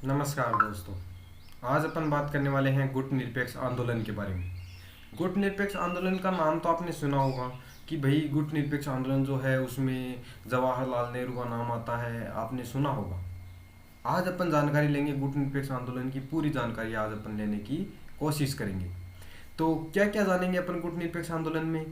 नमस्कार दोस्तों। आज अपन बात करने वाले हैं गुट निरपेक्ष आंदोलन के बारे में। गुट निरपेक्ष आंदोलन का नाम तो आपने सुना होगा कि भाई गुट निरपेक्ष आंदोलन जो है उसमें जवाहरलाल नेहरू का नाम आता है, आपने सुना होगा। आज अपन जानकारी लेंगे गुट निरपेक्ष आंदोलन की, पूरी जानकारी आज अपन लेने की कोशिश करेंगे। तो क्या क्या जानेंगे अपन गुट निरपेक्ष आंदोलन में?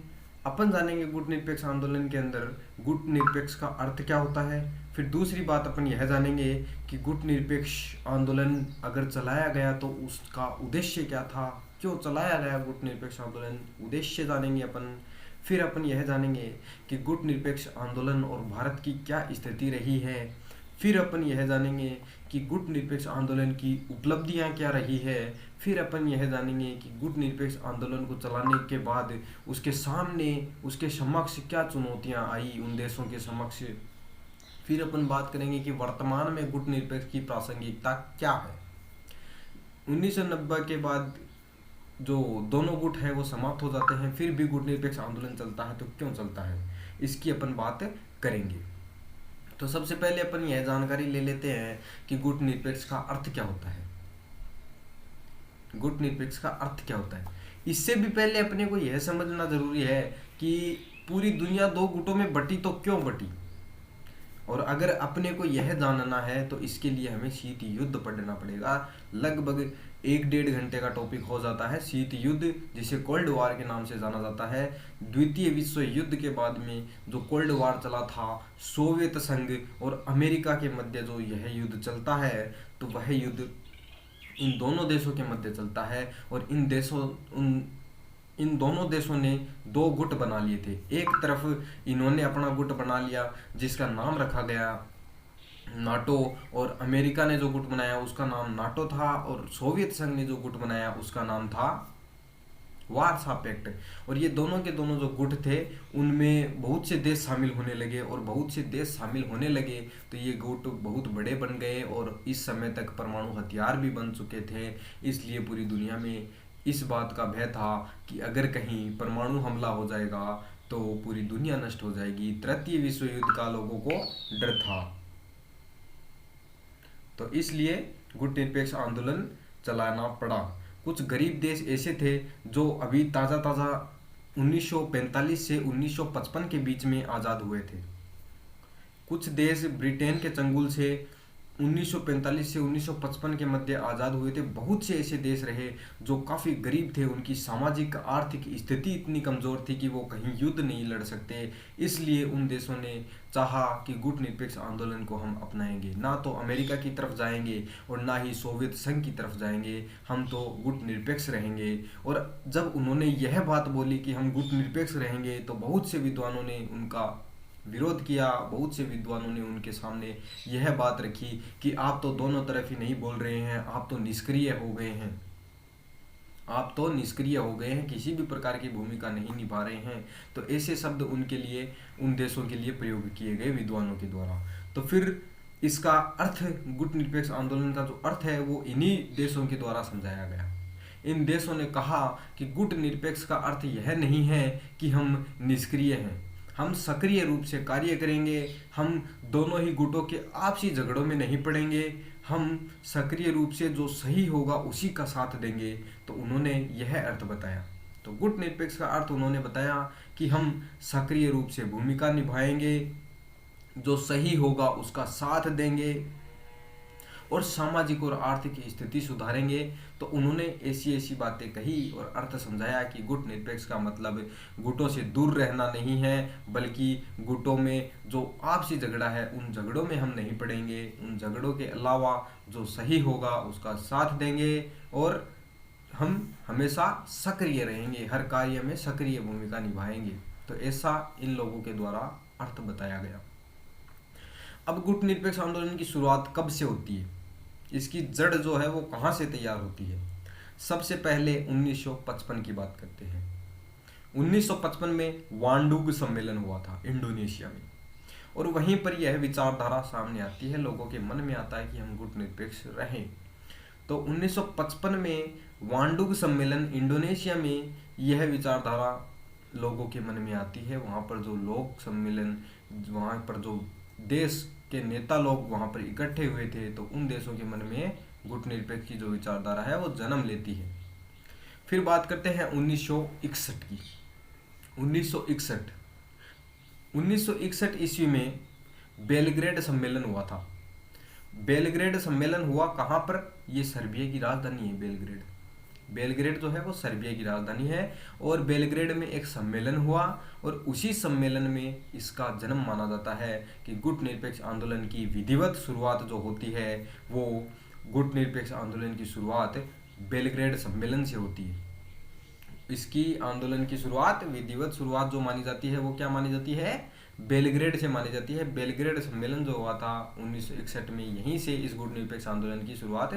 अपन जानेंगे गुट निरपेक्ष आंदोलन के अंदर गुट निरपेक्ष का अर्थ क्या होता है। फिर दूसरी बात अपन यह जानेंगे कि गुट निरपेक्ष आंदोलन अगर चलाया गया तो उसका उद्देश्य क्या था, क्यों चलाया गया गुट निरपेक्ष आंदोलन, उद्देश्य जानेंगे अपन। फिर अपन यह जानेंगे कि गुट निरपेक्ष आंदोलन और भारत की क्या स्थिति रही है। फिर अपन यह जानेंगे कि गुट निरपेक्ष आंदोलन की उपलब्धियां क्या रही है। फिर अपन यह जानेंगे कि गुट निरपेक्ष आंदोलन को चलाने के बाद उसके सामने, उसके समक्ष क्या चुनौतियां आई उन देशों के समक्ष। फिर अपन बात करेंगे कि वर्तमान में गुट निरपेक्ष की प्रासंगिकता क्या है। 1990 के बाद जो दोनों गुट है वो समाप्त हो जाते हैं, फिर भी गुट निरपेक्ष आंदोलन चलता है, तो क्यों चलता है, इसकी अपन बात करेंगे। तो सबसे पहले अपन यह जानकारी ले लेते हैं कि गुट निरपेक्ष का अर्थ क्या होता है। गुट निरपेक्ष का अर्थ क्या होता है, इससे भी पहले अपने को यह समझना जरूरी है कि पूरी दुनिया दो गुटों में बटी तो क्यों बटी। और अगर अपने को यह जानना है तो इसके लिए हमें शीत युद्ध पढ़ना पड़ेगा। लगभग 1-1.5 घंटे का टॉपिक हो जाता है शीत युद्ध, जिसे कोल्ड वार के नाम से जाना जाता है। द्वितीय विश्व युद्ध के बाद में जो कोल्ड वार चला था सोवियत संघ और अमेरिका के मध्य, जो यह युद्ध चलता है, तो वह युद्ध इन दोनों देशों के मध्य चलता है। और इन दोनों देशों ने दो गुट बना लिए थे। एक तरफ इन्होंने अपना गुट बना लिया जिसका नाम रखा गया नाटो, और अमेरिका ने जो गुट बनाया उसका नाम नाटो था, और सोवियत संघ ने जो गुट बनाया उसका नाम था वारसा पैक्ट। और ये दोनों के दोनों जो गुट थे उनमें बहुत से देश शामिल होने लगे, और बहुत से देश शामिल होने लगे तो ये गुट बहुत बड़े बन गए, और इस समय तक परमाणु हथियार भी बन चुके थे। इसलिए पूरी दुनिया में इस बात का भय था कि अगर कहीं परमाणु हमला हो जाएगा तो पूरी दुनिया नष्ट हो जाएगी। तृतीय विश्व युद्ध का लोगों को डर था, तो इसलिए गुट निरपेक्ष आंदोलन चलाना पड़ा। कुछ गरीब देश ऐसे थे जो अभी ताज़ा ताज़ा 1945 से 1955 के बीच में आज़ाद हुए थे। कुछ देश ब्रिटेन के चंगुल से 1945 से 1955 के मध्य आज़ाद हुए थे। बहुत से ऐसे देश रहे जो काफ़ी गरीब थे, उनकी सामाजिक आर्थिक स्थिति इतनी कमज़ोर थी कि वो कहीं युद्ध नहीं लड़ सकते। इसलिए उन देशों ने चाहा कि गुट निरपेक्ष आंदोलन को हम अपनाएंगे, ना तो अमेरिका की तरफ जाएंगे और ना ही सोवियत संघ की तरफ जाएंगे, हम तो गुट निरपेक्ष रहेंगे। और जब उन्होंने यह बात बोली कि हम गुट निरपेक्ष रहेंगे तो बहुत से विद्वानों ने उनका विरोध किया। बहुत से विद्वानों ने उनके सामने यह बात रखी कि आप तो दोनों तरफ ही नहीं बोल रहे हैं, आप तो निष्क्रिय हो गए हैं, आप तो निष्क्रिय हो गए हैं, किसी भी प्रकार की भूमिका नहीं निभा रहे हैं। तो ऐसे शब्द उनके लिए, उन देशों के लिए प्रयोग किए गए विद्वानों के द्वारा। तो फिर इसका अर्थ, गुट निरपेक्ष आंदोलन का जो अर्थ है वो इन्हीं देशों के द्वारा समझाया गया। इन देशों ने कहा कि गुट निरपेक्ष का अर्थ यह नहीं है कि हम निष्क्रिय हैं, हम सक्रिय रूप से कार्य करेंगे, हम दोनों ही गुटों के आपसी झगड़ों में नहीं पड़ेंगे, हम सक्रिय रूप से जो सही होगा उसी का साथ देंगे। तो उन्होंने यह अर्थ बताया। तो गुट निरपेक्ष का अर्थ उन्होंने बताया कि हम सक्रिय रूप से भूमिका निभाएंगे, जो सही होगा उसका साथ देंगे और सामाजिक और आर्थिक स्थिति सुधारेंगे। तो उन्होंने ऐसी ऐसी बातें कही और अर्थ समझाया कि गुट निरपेक्ष का मतलब गुटों से दूर रहना नहीं है, बल्कि गुटों में जो आपसी झगड़ा है उन झगड़ों में हम नहीं पड़ेंगे, उन झगड़ों के अलावा जो सही होगा उसका साथ देंगे, और हम हमेशा सक्रिय रहेंगे, हर कार्य में सक्रिय भूमिका निभाएंगे। तो ऐसा इन लोगों के द्वारा अर्थ बताया गया। अब गुट निरपेक्ष आंदोलन की शुरुआत कब से होती है, इसकी जड़ जो है वो कहाँ से तैयार होती है। सबसे पहले 1955 की बात करते हैं। 1955 में वांडुग सम्मेलन हुआ था इंडोनेशिया में, और वहीं पर यह विचारधारा सामने आती है, लोगों के मन में आता है कि हम गुट निरपेक्ष रहें। तो 1955 में वांडुग सम्मेलन इंडोनेशिया में यह विचारधारा लोगों के मन में आती है। वहाँ पर जो लोग सम्मेलन, वहाँ पर जो देश के नेता लोग वहाँ पर इकट्ठे हुए थे, तो उन देशों के मन में गुटनिरपेक्ष की जो विचारधारा है वो जन्म लेती है। फिर बात करते हैं 1961 की। 1961 1961 ईस्वी में बेलग्रेड सम्मेलन हुआ था। बेलग्रेड सम्मेलन हुआ कहाँ पर? ये सर्बिया की राजधानी है बेलग्रेड। बेलग्रेड जो है वो सर्बिया की राजधानी है, और बेलग्रेड में एक सम्मेलन हुआ, और उसी सम्मेलन में इसका जन्म माना जाता है कि गुटनिरपेक्ष आंदोलन की विधिवत शुरुआत जो होती है वो गुटनिरपेक्ष आंदोलन की शुरुआत बेलग्रेड सम्मेलन से होती है। इसकी आंदोलन की शुरुआत, विधिवत शुरुआत जो मानी जाती है वो क्या मानी जाती है? बेलग्रेड से मानी जाती है। बेलग्रेड सम्मेलन जो हुआ था 1961 में, यहीं से इस गुटनिरपेक्ष आंदोलन की शुरुआत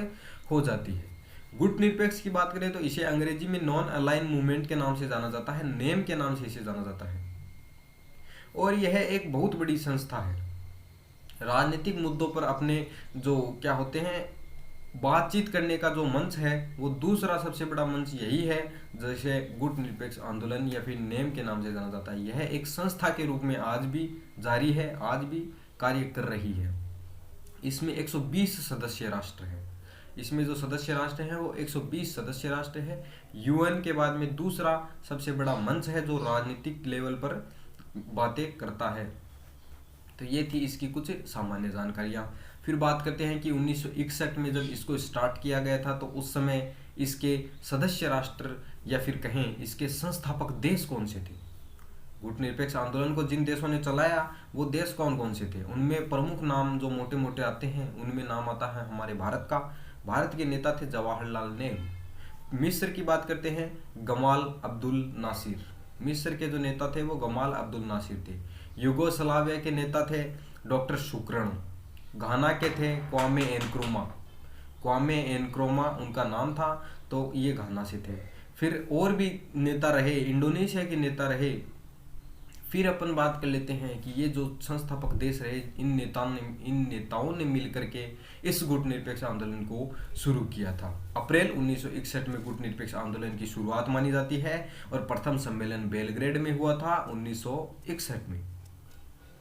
हो जाती है। गुटनिरपेक्ष की बात करें तो इसे अंग्रेजी में नॉन अलाइन मूवमेंट के नाम से जाना जाता है, नेम के नाम से इसे जाना जाता है, और यह एक बहुत बड़ी संस्था है। राजनीतिक मुद्दों पर अपने जो क्या होते हैं बातचीत करने का जो मंच है वो दूसरा सबसे बड़ा मंच यही है, जैसे गुटनिरपेक्ष आंदोलन या फिर नेम के नाम से जाना जाता है। यह एक संस्था के रूप में आज भी जारी है, आज भी कार्य कर रही है। इसमें 120 सदस्य राष्ट्र हैं। इसमें जो सदस्य राष्ट्र हैं वो 120 सदस्य राष्ट्र है। यूएन के बाद में दूसरा सबसे बड़ा मंच है जो राजनीतिक लेवल पर बातें करता है। तो ये थी इसकी कुछ सामान्य जानकारियाँ। फिर बात करते हैं कि 1961 में जब इसको स्टार्ट किया गया था तो उस समय इसके सदस्य राष्ट्र या फिर कहें इसके संस्थापक देश कौन से थे? गुटनिरपेक्ष आंदोलन को जिन देशों ने चलाया वो देश कौन कौन से थे? उनमें प्रमुख नाम जो मोटे मोटे आते हैं उनमें नाम आता है हमारे भारत का। भारत के नेता थे जवाहरलाल नेहरू। मिस्र की बात करते हैं गमाल अब्दुल नासिर। मिस्र के जो नेता थे वो गमाल अब्दुल नासिर थे। यूगोस्लाविया के नेता थे डॉक्टर शुक्रण। घाना के थे क्वामे एनक्रुमा। क्वामे एनक्रोमा उनका नाम था, तो ये घाना से थे। फिर और भी नेता रहे, इंडोनेशिया के नेता रहे। फिर अपन बात कर लेते हैं कि ये जो संस्थापक देश रहे, इन नेताओं ने मिलकर के इस गुटनिरपेक्ष आंदोलन को शुरू किया था। अप्रैल 1961 में गुटनिरपेक्ष आंदोलन की शुरुआत मानी जाती है, और प्रथम सम्मेलन बेलग्रेड में हुआ था 1961 में।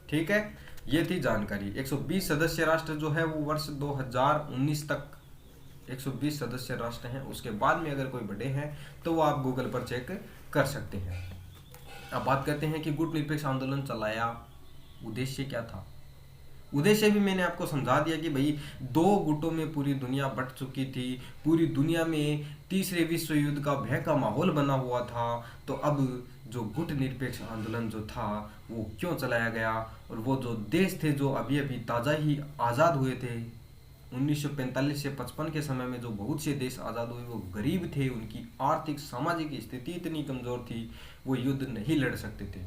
ठीक है, ये थी जानकारी। 120 सदस्य राष्ट्र जो है वो वर्ष 2019 तक 120 सदस्य राष्ट्र हैं। उसके बाद में अगर कोई बड़े हैं तो वो आप गूगल पर चेक कर सकते हैं। अब बात करते हैं कि गुटनिरपेक्ष आंदोलन चलाया, उद्देश्य क्या था? उद्देश्य भी मैंने आपको समझा दिया कि भाई दो गुटों में पूरी दुनिया बट चुकी थी। पूरी दुनिया में तीसरे विश्व युद्ध का भय का माहौल बना हुआ था। तो अब जो गुटनिरपेक्ष आंदोलन जो था वो क्यों चलाया गया, और वो जो देश थे जो अभी अभी ताज़ा ही आज़ाद हुए थे 1945 से 55 के समय में, जो बहुत से देश आज़ाद हुए वो गरीब थे, उनकी आर्थिक सामाजिक स्थिति इतनी कमज़ोर थी वो युद्ध नहीं लड़ सकते थे।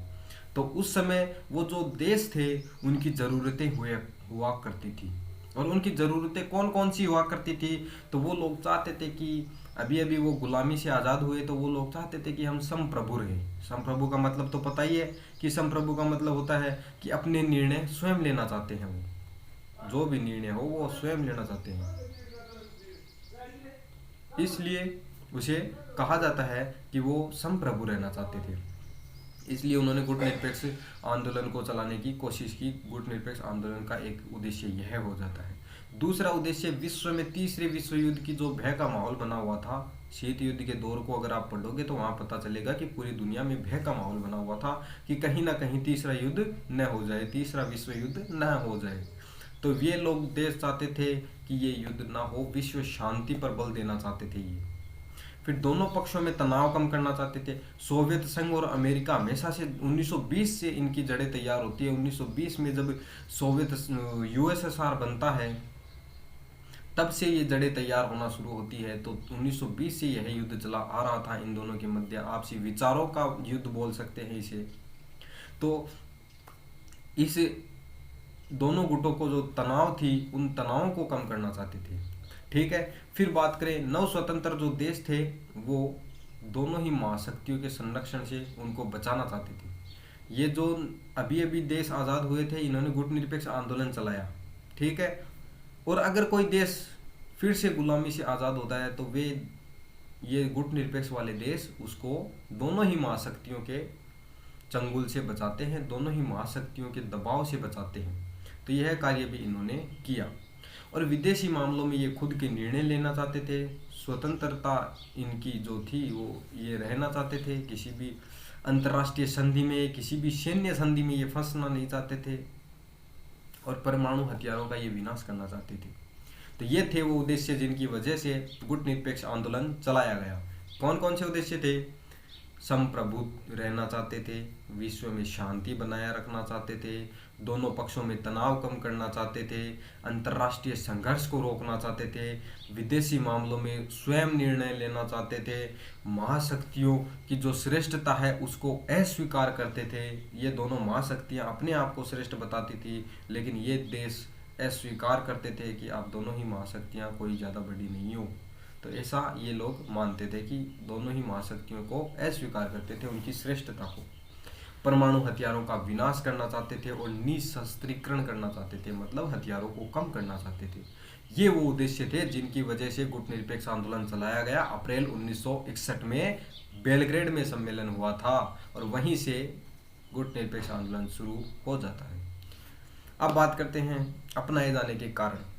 तो उस समय वो जो देश थे उनकी ज़रूरतें हुआ करती थी, और उनकी ज़रूरतें कौन कौन सी हुआ करती थी? तो वो लोग चाहते थे कि अभी अभी वो गुलामी से आज़ाद हुए, तो वो लोग चाहते थे कि हम संप्रभु रहें। संप्रभु का मतलब तो पता ही है कि संप्रभु का मतलब होता है कि अपने निर्णय स्वयं लेना चाहते हैं। वो जो भी निर्णय हो वो स्वयं लेना चाहते हैं, इसलिए उसे कहा जाता है कि वो संप्रभु रहना चाहते थे। इसलिए उन्होंने गुटनिरपेक्ष आंदोलन को चलाने की कोशिश की। गुटनिरपेक्ष आंदोलन का एक उद्देश्य यह हो जाता है। दूसरा उद्देश्य, विश्व में तीसरे विश्व युद्ध की जो भय का माहौल बना हुआ था, शीत युद्ध के दौर को अगर आप पढ़ोगे तो वहाँ पता चलेगा कि पूरी दुनिया में भय का माहौल बना हुआ था कि कहीं ना कहीं तीसरा युद्ध न हो जाए, तीसरा विश्व युद्ध न हो जाए। तो ये लोग देश चाहते थे कि ये युद्ध ना हो, विश्व शांति पर बल देना चाहते थे ये। फिर दोनों पक्षों में तनाव कम करना चाहते थे। सोवियत संघ और अमेरिका हमेशा से 1920 से इनकी जड़ें तैयार होती है। 1920 में जब सोवियत यूएसएसआर बनता है तब से ये जड़ें तैयार होना शुरू होती है। तो 1920 से यह युद्ध चला आ रहा था इन दोनों के मध्य, आपसी विचारों का युद्ध बोल सकते हैं इसे। तो इस दोनों गुटों को जो तनाव थी उन तनावों को कम करना चाहते थे। ठीक है, फिर बात करें नव स्वतंत्र जो देश थे वो दोनों ही महाशक्तियों के संरक्षण से उनको बचाना चाहते थे। ये जो अभी अभी देश आज़ाद हुए थे इन्होंने गुटनिरपेक्ष आंदोलन चलाया। ठीक है, और अगर कोई देश फिर से गुलामी से आज़ाद होता है तो वे ये गुटनिरपेक्ष वाले देश उसको दोनों ही महाशक्तियों के चंगुल से बचाते हैं, दोनों ही महाशक्तियों के दबाव से बचाते हैं। तो यह कार्य भी इन्होंने किया। और विदेशी मामलों में ये खुद के निर्णय लेना चाहते थे, स्वतंत्रता इनकी जो थी वो ये रहना चाहते थे, किसी भी अंतर्राष्ट्रीय संधि में, किसी भी सैन्य संधि में ये फंसना नहीं चाहते थे, और परमाणु हथियारों का ये विनाश करना चाहते थे। तो ये थे वो उद्देश्य जिनकी वजह से गुटनिरपेक्ष आंदोलन चलाया गया। कौन कौन से उद्देश्य थे? संप्रभु रहना चाहते थे, विश्व में शांति बनाए रखना चाहते थे, दोनों पक्षों में तनाव कम करना चाहते थे, अंतर्राष्ट्रीय संघर्ष को रोकना चाहते थे, विदेशी मामलों में स्वयं निर्णय लेना चाहते थे, महाशक्तियों की जो श्रेष्ठता है उसको अस्वीकार करते थे। ये दोनों महाशक्तियां अपने आप को श्रेष्ठ बताती थी, लेकिन ये देश अस्वीकार करते थे कि आप दोनों ही महाशक्तियां कोई ज़्यादा बड़ी नहीं हो। तो ऐसा ये लोग मानते थे कि दोनों ही महाशक्तियों को अस्वीकार करते थे, उनकी श्रेष्ठता को। परमाणु हथियारों का विनाश करना चाहते थे और निशस्त्रीकरण करना चाहते थे, मतलब हथियारों को कम करना चाहते थे। ये वो उद्देश्य थे जिनकी वजह से गुटनिरपेक्ष आंदोलन चलाया गया। अप्रैल 1961 में बेलग्रेड में सम्मेलन हुआ था और वहीं से गुटनिरपेक्ष आंदोलन शुरू हो जाता है। अब बात करते हैं अपनाए जाने के कारण।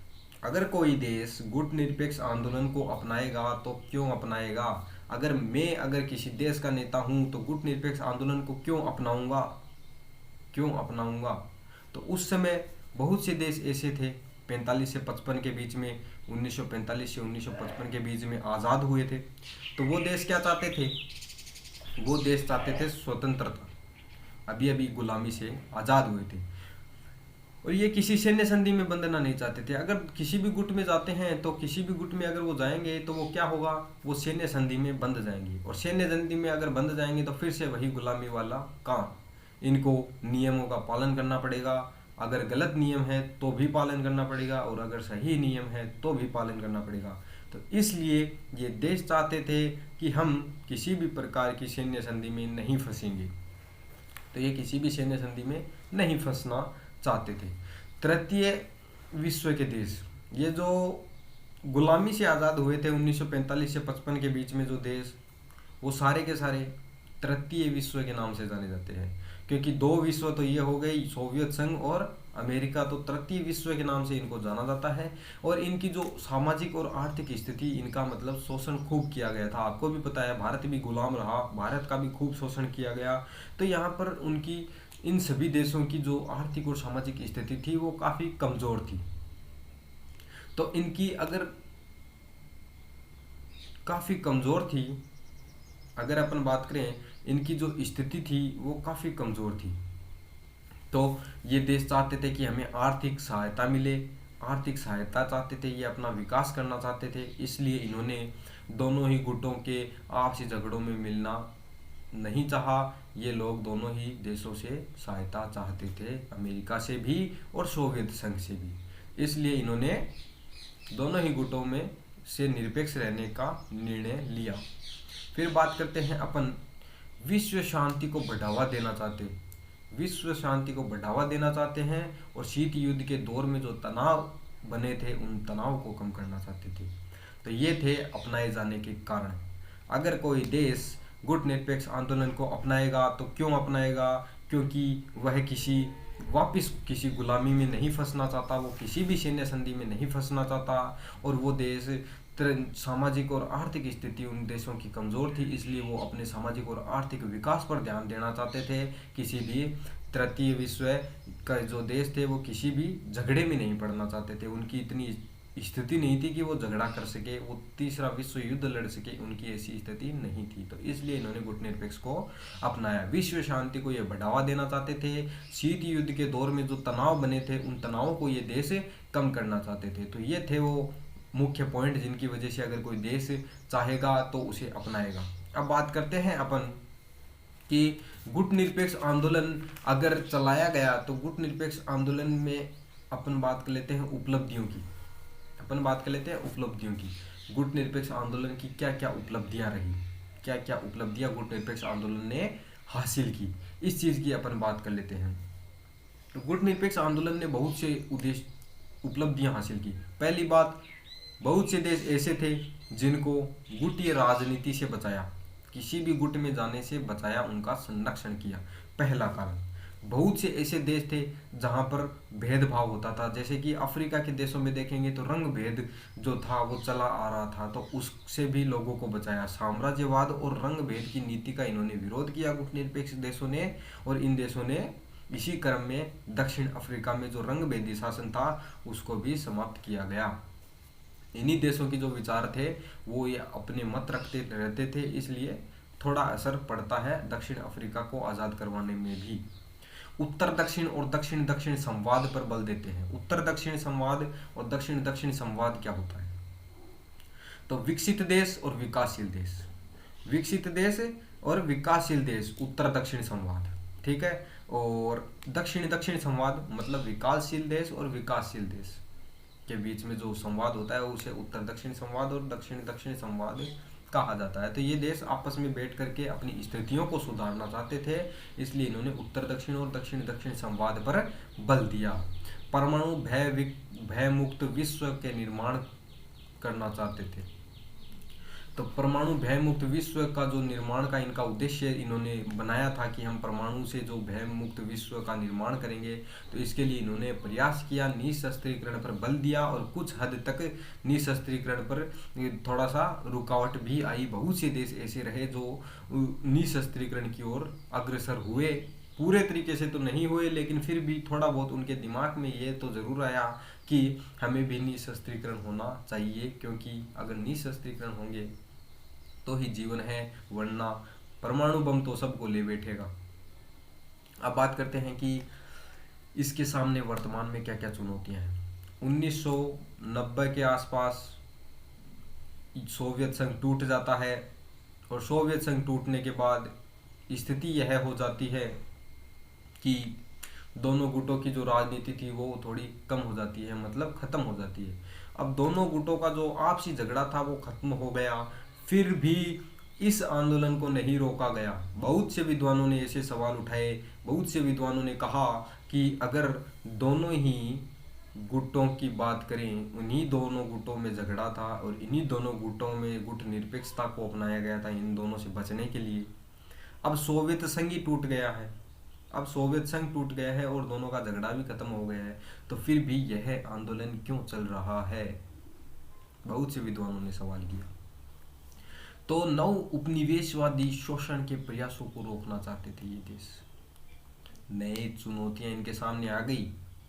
अगर कोई देश गुटनिरपेक्ष आंदोलन को अपनाएगा तो क्यों अपनाएगा? अगर किसी देश का नेता हूं तो गुटनिरपेक्ष आंदोलन को क्यों अपनाऊंगा? तो उस समय बहुत से देश ऐसे थे 45 से 55 के बीच में, 1945 से 1955 के बीच में आज़ाद हुए थे। तो वो देश क्या चाहते थे? वो देश चाहते थे स्वतंत्रता, अभी अभी गुलामी से आज़ाद हुए थे, और ये किसी सैन्य संधि में बंधना नहीं चाहते थे। अगर किसी भी गुट में जाते हैं तो किसी भी गुट में अगर वो जाएंगे तो वो क्या होगा? वो सैन्य संधि में बंध जाएंगे, और सैन्य संधि में अगर बंध जाएंगे तो फिर से वही गुलामी वाला काम। इनको नियमों का पालन करना पड़ेगा, अगर गलत नियम है तो भी पालन करना पड़ेगा, और अगर सही नियम है तो भी पालन करना पड़ेगा। तो इसलिए ये देश चाहते थे कि हम किसी भी प्रकार की सैन्य संधि में नहीं फंसेंगे। तो ये किसी भी सैन्य संधि में नहीं फंसना चाहते थे। तृतीय विश्व के देश, ये जो गुलामी से आज़ाद हुए थे 1945 से 55 के बीच में जो देश, वो सारे के सारे तृतीय विश्व के नाम से जाने जाते हैं, क्योंकि दो विश्व तो ये हो गई, सोवियत संघ और अमेरिका, तो तृतीय विश्व के नाम से इनको जाना जाता है। और इनकी जो सामाजिक और आर्थिक स्थिति, इनका मतलब शोषण खूब किया गया था। आपको भी पता है भारत भी गुलाम रहा, भारत का भी खूब शोषण किया गया। तो यहाँ पर उनकी इन सभी देशों की जो आर्थिक और सामाजिक स्थिति थी वो काफ़ी कमज़ोर थी। तो इनकी अगर काफ़ी कमज़ोर थी, अगर अपन बात करें, इनकी जो स्थिति थी वो काफ़ी कमज़ोर थी। तो ये देश चाहते थे कि हमें आर्थिक सहायता मिले, आर्थिक सहायता चाहते थे, ये अपना विकास करना चाहते थे। इसलिए इन्होंने दोनों ही गुटों के आपसी झगड़ों में मिलना नहीं चाहा। ये लोग दोनों ही देशों से सहायता चाहते थे, अमेरिका से भी और सोवियत संघ से भी। इसलिए इन्होंने दोनों ही गुटों में से निरपेक्ष रहने का निर्णय लिया। फिर बात करते हैं अपन विश्व शांति को बढ़ावा देना चाहते, विश्व शांति को बढ़ावा देना चाहते हैं, और शीत युद्ध के दौर में जो तनाव बने थे उन तनाव को कम करना चाहते थे। तो ये थे अपनाए जाने के कारण। अगर कोई देश गुटनिरपेक्ष आंदोलन को अपनाएगा तो क्यों अपनाएगा? क्योंकि वह वापस किसी गुलामी में नहीं फंसना चाहता, वो किसी भी सैन्य संधि में नहीं फंसना चाहता, और वो देश सामाजिक और आर्थिक स्थिति उन देशों की कमज़ोर थी, इसलिए वो अपने सामाजिक और आर्थिक विकास पर ध्यान देना चाहते थे। किसी भी तृतीय विश्व का जो देश थे वो किसी भी झगड़े में नहीं पड़ना चाहते थे, उनकी इतनी स्थिति नहीं थी कि वो झगड़ा कर सके, वो तीसरा विश्व युद्ध लड़ सके, उनकी ऐसी स्थिति नहीं थी। तो इसलिए इन्होंने गुटनिरपेक्ष को अपनाया। विश्व शांति को ये बढ़ावा देना चाहते थे। शीत युद्ध के दौर में जो तनाव बने थे उन तनावों को ये देश कम करना चाहते थे। तो ये थे वो मुख्य पॉइंट जिनकी वजह से अगर कोई देश चाहेगा तो उसे अपनाएगा। अब बात करते हैं अपन कि गुटनिरपेक्ष आंदोलन अगर चलाया गया तो गुटनिरपेक्ष आंदोलन में अपन बात कर लेते हैं उपलब्धियों की। गुटनिरपेक्ष आंदोलन की क्या क्या उपलब्धियां रही, क्या क्या उपलब्धियां गुटनिरपेक्ष आंदोलन ने हासिल की, इस चीज़ की अपन बात कर लेते हैं। तो गुटनिरपेक्ष आंदोलन ने बहुत से उपलब्धियां हासिल की। पहली बात, बहुत से देश ऐसे थे जिनको गुटीय राजनीति से बचाया, किसी भी गुट में जाने से बचाया, उनका संरक्षण किया। पहला कारण बहुत से ऐसे देश थे जहाँ पर भेदभाव होता था, जैसे कि अफ्रीका के देशों में देखेंगे तो रंग भेद जो था वो चला आ रहा था, तो उससे भी लोगों को बचाया। साम्राज्यवाद और रंग भेद की नीति का इन्होंने विरोध किया गुटनिरपेक्ष देशों ने, और इन देशों ने इसी क्रम में दक्षिण अफ्रीका में जो रंग भेदी शासन था उसको भी समाप्त किया गया। इन्हीं देशों के जो विचार थे वो ये अपने मत रखते रहते थे, इसलिए थोड़ा असर पड़ता है दक्षिण अफ्रीका को आज़ाद करवाने में भी। उत्तर दक्षिण और दक्षिण दक्षिण संवाद पर बल देते हैं। उत्तर दक्षिण संवाद और दक्षिण दक्षिण संवाद क्या होता है? तो विकसित देश और विकासशील देश, विकसित देश और विकासशील देश उत्तर दक्षिण संवाद, ठीक है। और दक्षिण दक्षिण संवाद मतलब विकासशील देश और विकासशील देश के बीच में जो संवाद होता है उसे उत्तर दक्षिण संवाद और दक्षिण दक्षिण संवाद कहा जाता है। तो ये देश आपस में बैठ करके अपनी स्थितियों को सुधारना चाहते थे, इसलिए इन्होंने उत्तर दक्षिण और दक्षिण दक्षिण संवाद पर बल दिया। परमाणु भय मुक्त विश्व के निर्माण करना चाहते थे। तो परमाणु भय मुक्त विश्व का जो निर्माण का इनका उद्देश्य इन्होंने बनाया था कि हम परमाणु से जो भय मुक्त विश्व का निर्माण करेंगे, तो इसके लिए इन्होंने प्रयास किया, निशस्त्रीकरण पर बल दिया, और कुछ हद तक निशस्त्रीकरण पर थोड़ा सा रुकावट भी आई। बहुत से देश ऐसे रहे जो निशस्त्रीकरण की ओर अग्रसर हुए, पूरे तरीके से तो नहीं हुए, लेकिन फिर भी थोड़ा बहुत उनके दिमाग में ये तो ज़रूर आया कि हमें भी निशस्त्रीकरण होना चाहिए, क्योंकि अगर निशस्त्रीकरण होंगे तो ही जीवन है, वरना परमाणु बम तो सबको ले बैठेगा। अब बात करते हैं कि इसके सामने वर्तमान में क्या क्या चुनौतियां हैं। 1990 के आसपास सोवियत संघ टूट जाता है, और सोवियत संघ टूटने के बाद स्थिति यह हो जाती है कि दोनों गुटों की जो राजनीति थी वो थोड़ी कम हो जाती है, मतलब खत्म हो जाती है। अब दोनों गुटों का जो आपसी झगड़ा था वो खत्म हो गया, फिर भी इस आंदोलन को नहीं रोका गया। बहुत से विद्वानों ने ऐसे सवाल उठाए, बहुत से विद्वानों ने कहा कि अगर दोनों ही गुटों की बात करें, उन्हीं दोनों गुटों में झगड़ा था और इन्हीं दोनों गुटों में गुट निरपेक्षता को अपनाया गया था इन दोनों से बचने के लिए। अब सोवियत संघ ही टूट गया है, अब सोवियत संघ टूट गया है और दोनों का झगड़ा भी खत्म हो गया है, तो फिर भी यह आंदोलन क्यों चल रहा है? बहुत से विद्वानों ने सवाल किया। तो नव उपनिवेशवादी शोषण के प्रयासों को रोकना चाहते थे ये देश। नई चुनौतियां इनके सामने आ गई,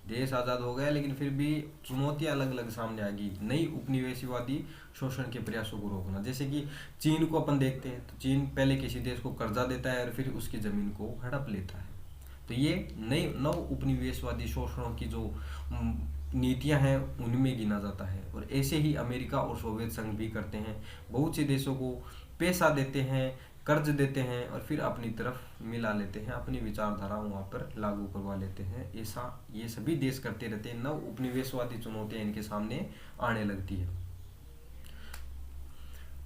देश आज़ाद हो गया लेकिन फिर भी चुनौतियां अलग अलग सामने आ गई। नई उपनिवेशवादी शोषण के प्रयासों को रोकना, जैसे कि चीन को अपन देखते हैं, तो चीन पहले किसी देश को कर्जा देता है और फिर उसकी ज़मीन को हड़प लेता है। तो ये नई नव उपनिवेशवादी शोषणों की जो नीतियां हैं उनमें गिना जाता है। और ऐसे ही अमेरिका और सोवियत संघ भी करते हैं, बहुत से देशों को पैसा देते हैं, कर्ज देते हैं और फिर अपनी तरफ मिला लेते हैं, अपनी विचारधारा वहाँ पर लागू करवा लेते हैं। ऐसा ये सभी देश करते रहते हैं। नव उपनिवेशवादी चुनौतियां इनके सामने आने लगती है।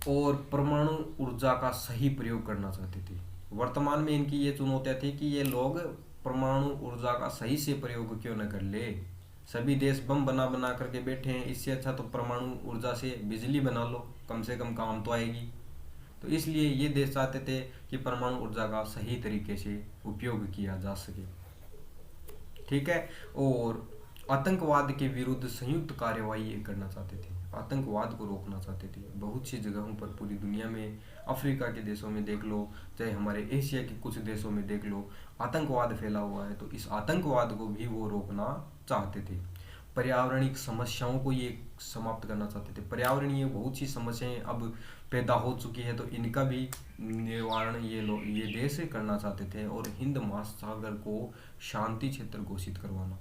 और परमाणु ऊर्जा का सही प्रयोग करना चाहते थे। वर्तमान में इनकी ये चुनौतियां थी कि ये लोग परमाणु ऊर्जा का सही से प्रयोग क्यों न कर ले। सभी देश बम बना बना करके बैठे हैं, इससे अच्छा तो परमाणु ऊर्जा से बिजली बना लो, कम से कम काम तो आएगी। तो इसलिए ये देश चाहते थे कि परमाणु ऊर्जा का सही तरीके से उपयोग किया जा सके, ठीक है। और आतंकवाद के विरुद्ध संयुक्त कार्यवाही करना चाहते थे, आतंकवाद को रोकना चाहते थे। बहुत सी जगहों पर पूरी दुनिया में, अफ्रीका के देशों में देख लो, चाहे हमारे एशिया के कुछ देशों में देख लो, आतंकवाद फैला हुआ है। तो इस आतंकवाद को भी वो रोकना चाहते थे। पर्यावरणिक समस्याओं को ये समाप्त करना चाहते थे। पर्यावरणीय बहुत सी समस्याएं अब पैदा हो चुकी है, तो इनका भी निवारण ये देश करना चाहते थे। और हिंद महासागर को शांति क्षेत्र घोषित करवाना।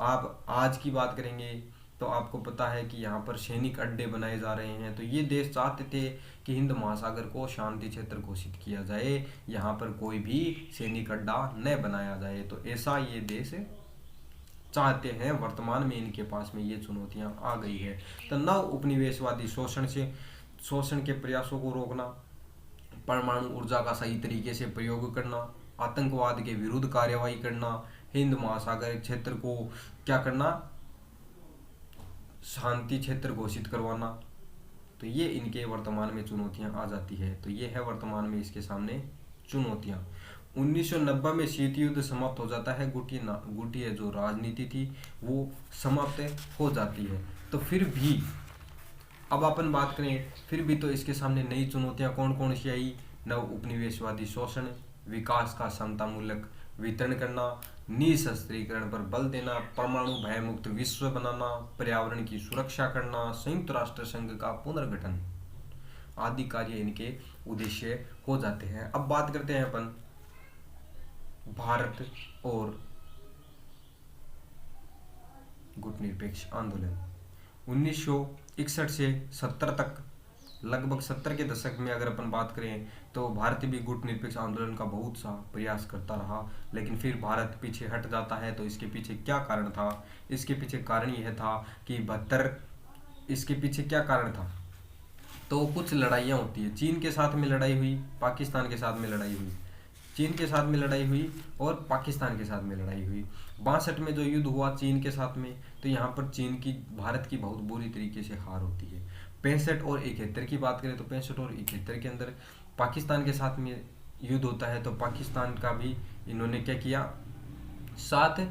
आप आज की बात करेंगे तो आपको पता है कि यहाँ पर सैनिक अड्डे बनाए जा रहे हैं। तो ये देश चाहते थे कि हिंद महासागर को शांति क्षेत्र घोषित किया जाए, यहाँ पर कोई भी सैनिक अड्डा न बनाया जाए। तो ऐसा ये देश चाहते हैं। वर्तमान में इनके पास में ये चुनौतियां आ गई है। तो नव उपनिवेशवादी शोषण के प्रयासों को रोकना, परमाणु ऊर्जा का सही तरीके से प्रयोग करना, आतंकवाद के विरुद्ध कार्यवाही करना, हिंद महासागर क्षेत्र को क्या करना, शांति क्षेत्र घोषित करवाना। तो ये इनके वर्तमान में चुनौतियां आ जाती है। तो ये है वर्तमान में इसके सामने चुनौतियां। 1990 में शीत युद्ध समाप्त हो जाता है, गुटीय जो राजनीति थी वो समाप्त हो जाती है। तो फिर भी अब अपन बात करें, फिर भी तो इसके सामने नई चुनौतियां कौन कौन सी आई। नव उपनिवेशवादी शोषण, विकास का समतामूलक वितरण करना, निशस्त्रीकरण पर बल देना, परमाणु भय मुक्त विश्व बनाना, पर्यावरण की सुरक्षा करना, संयुक्त राष्ट्र संघ का पुनर्गठन आदि कार्य इनके उद्देश्य हो जाते हैं। अब बात करते हैं अपन भारत और गुटनिरपेक्ष आंदोलन। 1961 से 70 तक, लगभग 70 के दशक में अगर अपन बात करें तो भारत भी गुटनिरपेक्ष आंदोलन का बहुत सा प्रयास करता रहा, लेकिन फिर भारत पीछे हट जाता है। तो इसके पीछे क्या कारण था? इसके पीछे कारण यह था कि 72, इसके पीछे क्या कारण था? तो कुछ लड़ाइयाँ होती है, चीन के साथ में लड़ाई हुई, पाकिस्तान के साथ में लड़ाई हुई, चीन के साथ में लड़ाई हुई और पाकिस्तान के साथ में लड़ाई हुई। 62 में जो युद्ध हुआ चीन के साथ में, तो यहाँ पर चीन की, भारत की बहुत बुरी तरीके से हार होती है। 65 और 71 की बात करें तो 65 और 71 के अंदर पाकिस्तान के साथ में युद्ध होता है। तो पाकिस्तान का भी इन्होंने क्या किया, साथ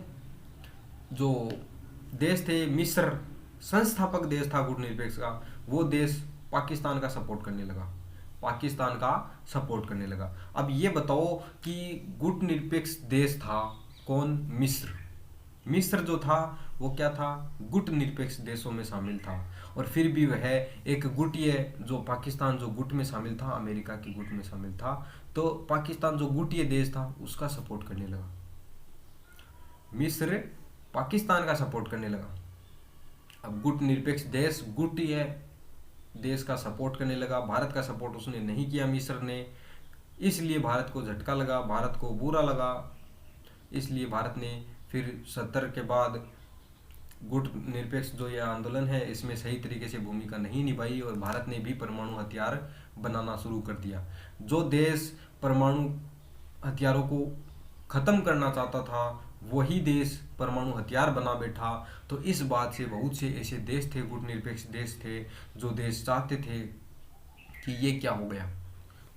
जो देश थे, मिस्र संस्थापक देश था गुटनिरपेक्ष का, वो देश पाकिस्तान का सपोर्ट करने लगा, पाकिस्तान का सपोर्ट करने लगा। अब ये बताओ कि गुटनिरपेक्ष देश था कौन? मिस्र। मिस्र जो था वो क्या था? गुट निरपेक्ष देशों में शामिल था। और फिर भी वह एक गुटीय, जो पाकिस्तान जो गुट में शामिल था, अमेरिका की गुट में शामिल था, तो पाकिस्तान जो गुटीय देश था उसका सपोर्ट करने लगा। मिस्र पाकिस्तान का सपोर्ट करने लगा। अब गुट निरपेक्ष देश गुटीय देश का सपोर्ट करने लगा, भारत का सपोर्ट उसने नहीं किया मिस्र ने, इसलिए भारत को झटका लगा, भारत को बुरा लगा। इसलिए भारत ने फिर 70 के बाद गुट निरपेक्ष जो यह आंदोलन है इसमें सही तरीके से भूमिका नहीं निभाई और भारत ने भी परमाणु हथियार बनाना शुरू कर दिया। जो देश परमाणु हथियारों को खत्म करना चाहता था वही देश परमाणु हथियार बना बैठा। तो इस बात से बहुत से ऐसे देश थे, गुटनिरपेक्ष देश थे, जो देश चाहते थे कि ये क्या हो गया।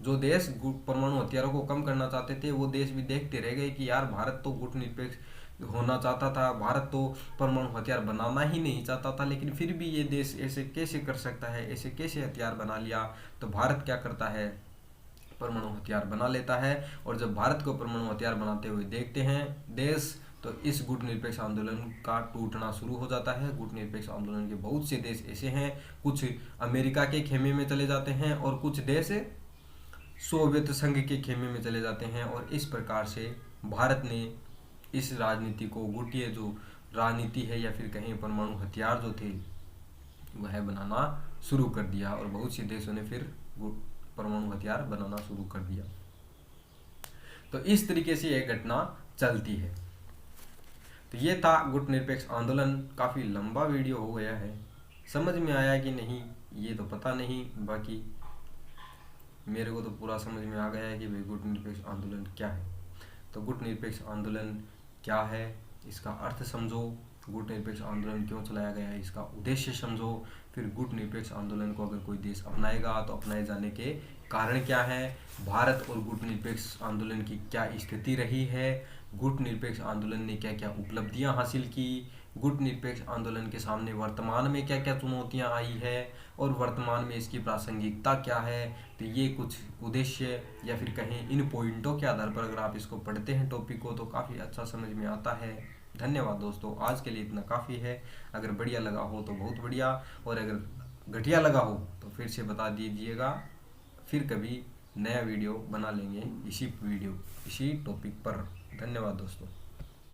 जो देश परमाणु हथियारों को कम करना चाहते थे वो देश भी देखते रह गए कि यार भारत तो गुटनिरपेक्ष होना चाहता था, भारत तो परमाणु हथियार बनाना ही नहीं चाहता था, लेकिन फिर भी ये देश ऐसे कैसे कर सकता है, ऐसे कैसे हथियार बना लिया। तो भारत क्या करता है, परमाणु हथियार बना लेता है। और जब भारत को परमाणु हथियार बनाते हुए देखते हैं देश, तो इस गुटनिरपेक्ष आंदोलन का टूटना शुरू हो जाता है। गुटनिरपेक्ष आंदोलन के बहुत से देश ऐसे हैं, कुछ अमेरिका के खेमे में चले जाते हैं और कुछ देश सोवियत संघ के खेमे में चले जाते हैं। और इस प्रकार से भारत ने इस राजनीति को, गुटीय जो राजनीति है या फिर कहीं परमाणु हथियार जो थे वह बनाना शुरू कर दिया और बहुत से देशों ने फिर परमाणु हथियार बनाना शुरू कर दिया। तो इस तरीके से यह घटना चलती है। तो ये था गुटनिरपेक्ष आंदोलन। काफ़ी लंबा वीडियो हो गया है, समझ में आया कि नहीं ये तो पता नहीं, बाकी मेरे को तो पूरा समझ में आ गया है कि भाई गुटनिरपेक्ष आंदोलन क्या है। तो गुटनिरपेक्ष आंदोलन क्या है इसका अर्थ समझो, गुटनिरपेक्ष आंदोलन क्यों चलाया गया है इसका उद्देश्य समझो, फिर गुटनिरपेक्ष आंदोलन को अगर कोई देश अपनाएगा तो अपनाए जाने के कारण क्या है, भारत और गुटनिरपेक्ष आंदोलन की क्या स्थिति रही है, गुटनिरपेक्ष आंदोलन ने क्या क्या उपलब्धियां हासिल की, गुटनिरपेक्ष आंदोलन के सामने वर्तमान में क्या क्या चुनौतियां आई है और वर्तमान में इसकी प्रासंगिकता क्या है। तो ये कुछ उद्देश्य या फिर कहें इन पॉइंटों के आधार पर अगर आप इसको पढ़ते हैं टॉपिक को तो काफ़ी अच्छा समझ में आता है। धन्यवाद दोस्तों, आज के लिए इतना काफ़ी है। अगर बढ़िया लगा हो तो बहुत बढ़िया, और अगर घटिया लगा हो तो फिर से बता दीजिएगा, फिर कभी नया वीडियो बना लेंगे इसी टॉपिक पर। धन्यवाद दोस्तों।